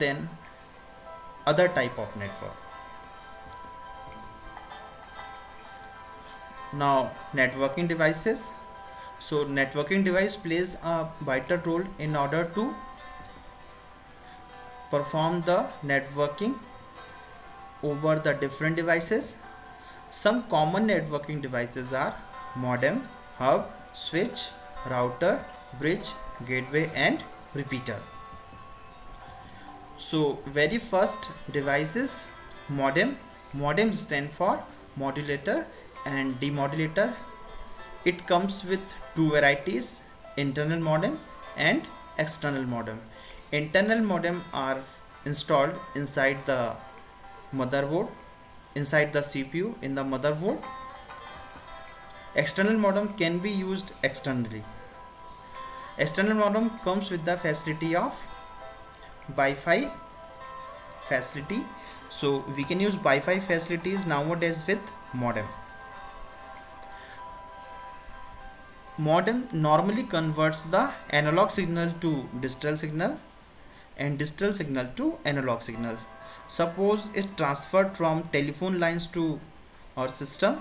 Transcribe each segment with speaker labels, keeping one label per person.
Speaker 1: than other type of network. Now networking devices. So networking device plays a vital role in order to perform the networking over the different devices. Some common networking devices are modem, hub, switch, router, bridge, gateway and repeater. So very first device is modem. Modem stand for modulator and demodulator. It comes with two varieties, internal modem and external modem. Internal modem are installed inside the motherboard, inside the CPU in the motherboard. External modem can be used externally. External modem comes with the facility of Wi-Fi facility. So we can use Wi-Fi facilities nowadays with modem. Modem normally converts the analog signal to digital signal and digital signal to analog signal. Suppose it transferred from telephone lines to our system,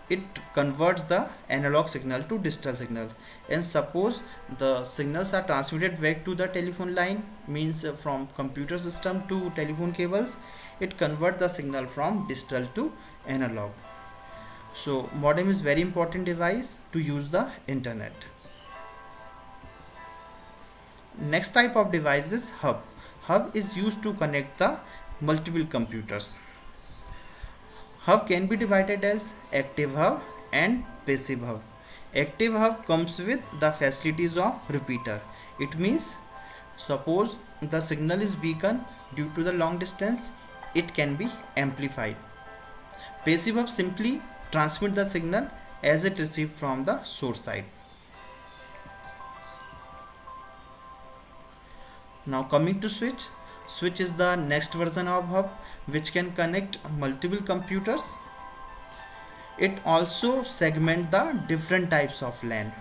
Speaker 1: it converts the analog signal to digital signal. And suppose the signals are transmitted back to the telephone line, means from computer system to telephone cables, it converts the signal from digital to analog. So modem is very important device to use the internet. Next type of device is hub. Hub is used to connect the multiple computers. Hub can be divided as active hub and passive hub. Active hub comes with the facilities of repeater. It means suppose the signal is weakened due to the long distance, it can be amplified. Passive hub simply transmit the signal as it received from the source side. Now coming to switch. Switch is the next version of hub which can connect multiple computers. It also segment the different types of LAN.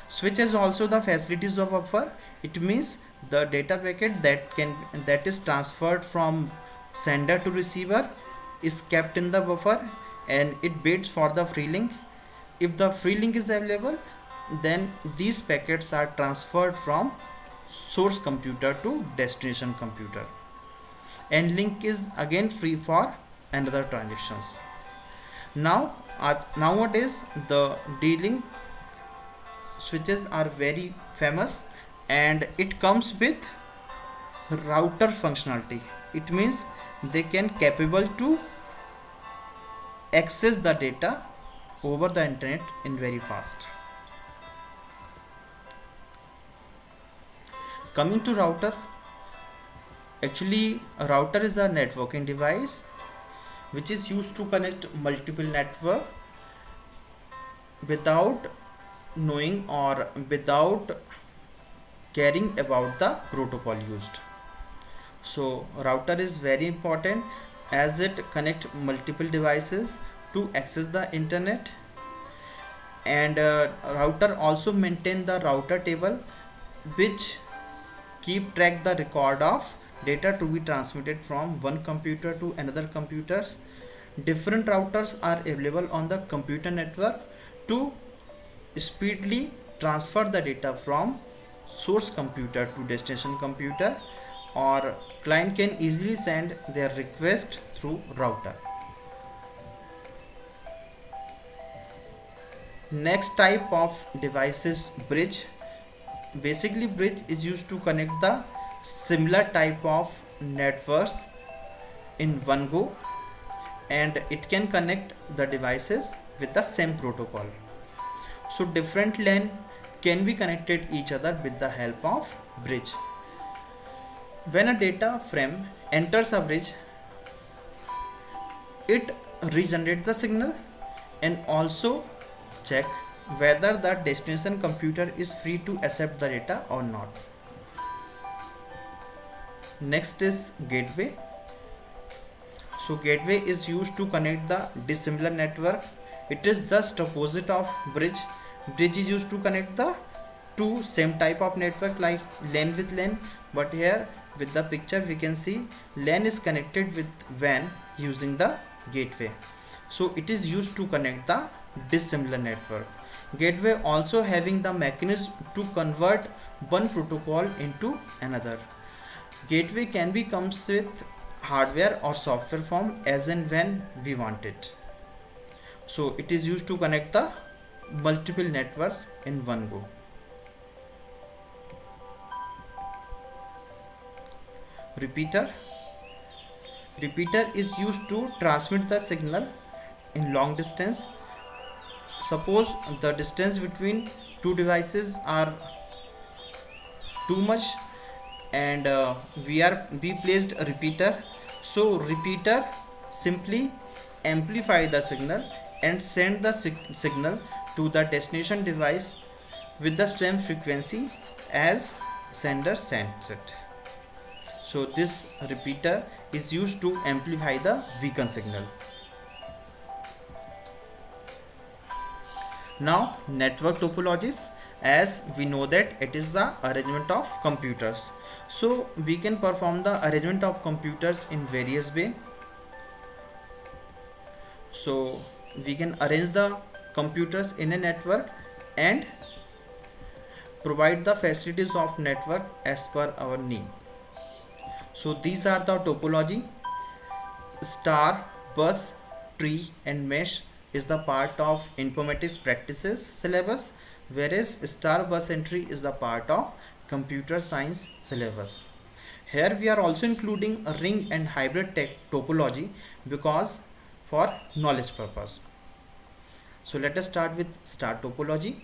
Speaker 1: Switch has also the facilities of buffer. It means the data packet that is transferred from sender to receiver is kept in the buffer and it waits for the free link. If the free link is available, then these packets are transferred from source computer to destination computer, and link is again free for another transactions. Now nowadays the D-Link switches are very famous and it comes with router functionality. It means they can capable to access the data over the internet in very fast. Coming to router, actually a router is a networking device which is used to connect multiple network without knowing or without caring about the protocol used. So router is very important as it connect multiple devices to access the internet, and router also maintain the router table which keep track the record of data to be transmitted from one computer to another computers. Different routers are available on the computer network to speedily transfer the data from source computer to destination computer, or client can easily send their request through router. Next type of device is bridge. Basically bridge is used to connect the similar type of networks in one go, and it can connect the devices with the same protocol. So different LAN can be connected each other with the help of bridge. When a data frame enters a bridge, it regenerates the signal and also check whether the destination computer is free to accept the data or not. Next is gateway. So gateway is used to connect the dissimilar network. It is just opposite of bridge. Bridge is used to connect the two same type of network like LAN with LAN, but here with the picture we can see LAN is connected with WAN using the gateway. So it is used to connect the dissimilar network. Gateway also having the mechanism to convert one protocol into another. Gateway can be comes with hardware or software form as and when we want it. So it is used to connect the multiple networks in one go. Repeater. Repeater is used to transmit the signal in long distance. Suppose the distance between two devices are too much and we placed a repeater. So repeater simply amplify the signal and send the signal to the destination device with the same frequency as sender sends it. So this repeater is used to amplify the weakened signal. Now network topologies, as we know that it is the arrangement of computers. So we can perform the arrangement of computers in various way. So we can arrange the computers in a network and provide the facilities of network as per our need. So these are the topology. Star, bus, tree and mesh is the part of informatics practices syllabus, whereas star, bus and tree is the part of computer science syllabus. Here we are also including a ring and hybrid topology because for knowledge purpose. So let us start with star topology.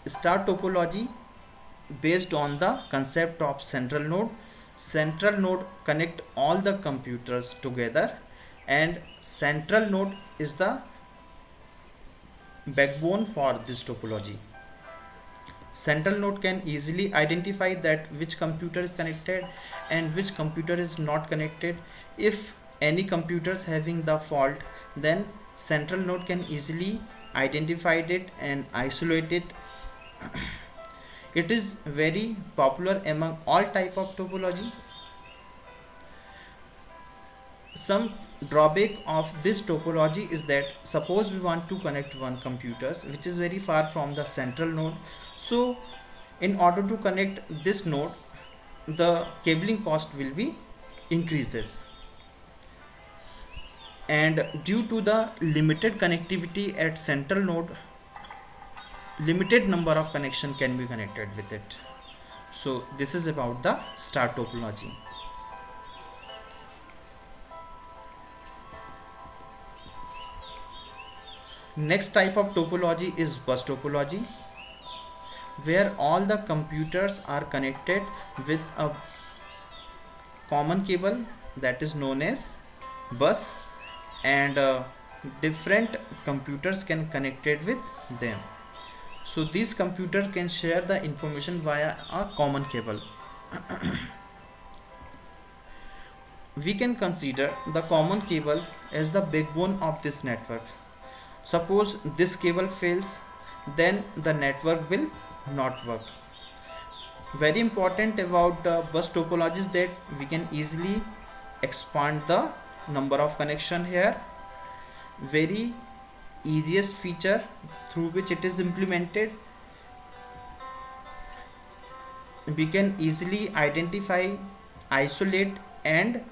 Speaker 1: Star topology based on the concept of central node. Central node connect all the computers together and central node is the backbone for this topology. Central node can easily identify that which computer is connected and which computer is not connected. If any computer is having the fault, then central node can easily identify it and isolate it. It is very popular among all type of topology. Some drawback of this topology is that suppose we want to connect one computer which is very far from the central node. So in order to connect this node, the cabling cost will be increases, and due to the limited connectivity at central node, limited number of connection can be connected with it. So this is about the star topology. Next type of topology is bus topology, where all the computers are connected with a common cable that is known as bus, and different computers can connected with them. So these computers can share the information via a common cable. We can consider the common cable as the backbone of this network. Suppose this cable fails, then the network will not work. Very important about bus topology is that we can easily expand the number of connection here. Very easiest feature through which it is implemented, we can easily identify, isolate and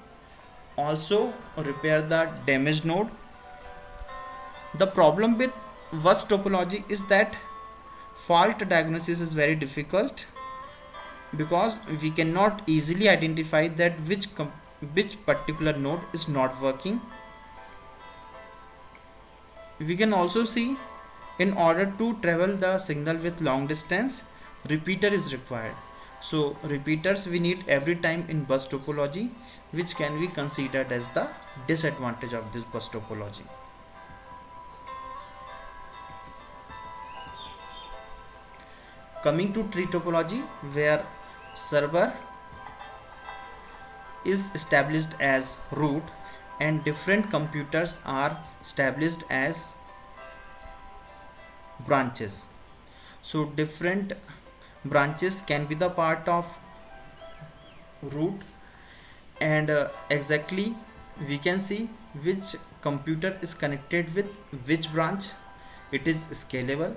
Speaker 1: also repair the damaged node. The problem with bus topology is that fault diagnosis is very difficult because we cannot easily identify that which particular node is not working. We can also see, in order to travel the signal with long distance, repeater is required. So repeaters we need every time in bus topology, which can be considered as the disadvantage of this bus topology. Coming to tree topology, where server is established as root and different computers are established as branches. So different branches can be the part of root, and exactly we can see which computer is connected with which branch. It is scalable.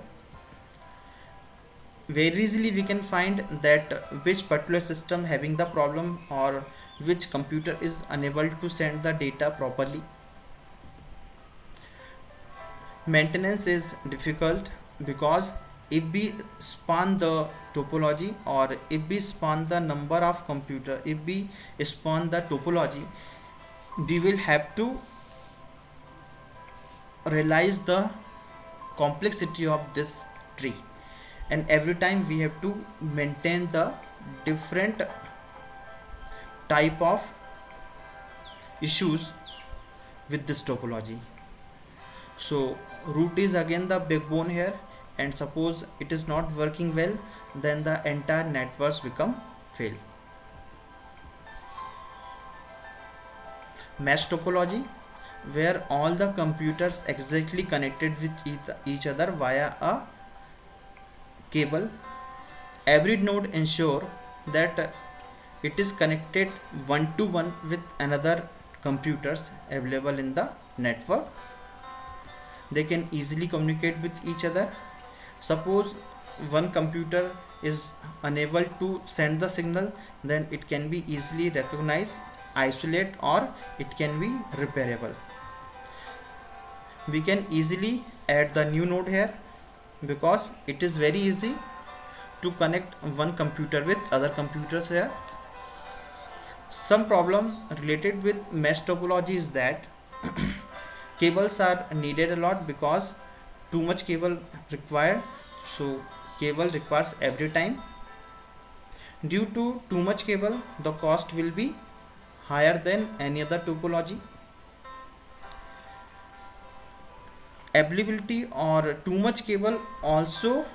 Speaker 1: Very easily we can find that which particular system having the problem or which computer is unable to send the data properly. Maintenance is difficult because if we span the topology, or if we span the number of computer, if we span the topology, we will have to realize the complexity of this tree, and every time we have to maintain the different type of issues with this topology. So root is again the backbone here, and suppose it is not working well, then the entire networks become fail. Mesh topology, where all the computers exactly connected with each other via a cable. Every node ensure that it is connected one to one with another computers available in the network. They can easily communicate with each other. Suppose one computer is unable to send the signal, then it can be easily recognized, isolate, or it can be repairable. We can easily add the new node here because it is very easy to connect one computer with other computers here. Some problem related with mesh topology is that cables are needed a lot because too much cable required, so cable requires every time. Due to too much cable, the cost will be higher than any other topology. Availability or too much cable also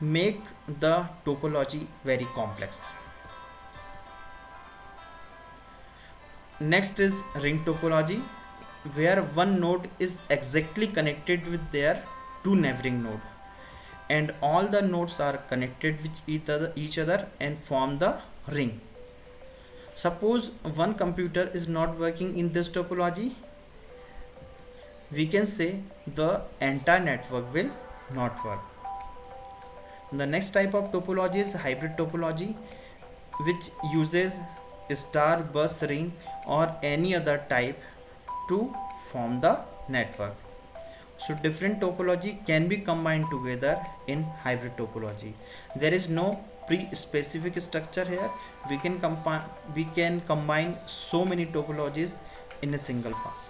Speaker 1: make the topology very complex. Next is ring topology, where one node is exactly connected with their two neighboring node, and all the nodes are connected with each other and form the ring. Suppose one computer is not working in this topology, we can say the entire network will not work. The next type of topology is hybrid topology, which uses star bus ring or any other type to form the network. So different topology can be combined together in hybrid topology. There is no pre-specific structure here. We can combine so many topologies in a single path.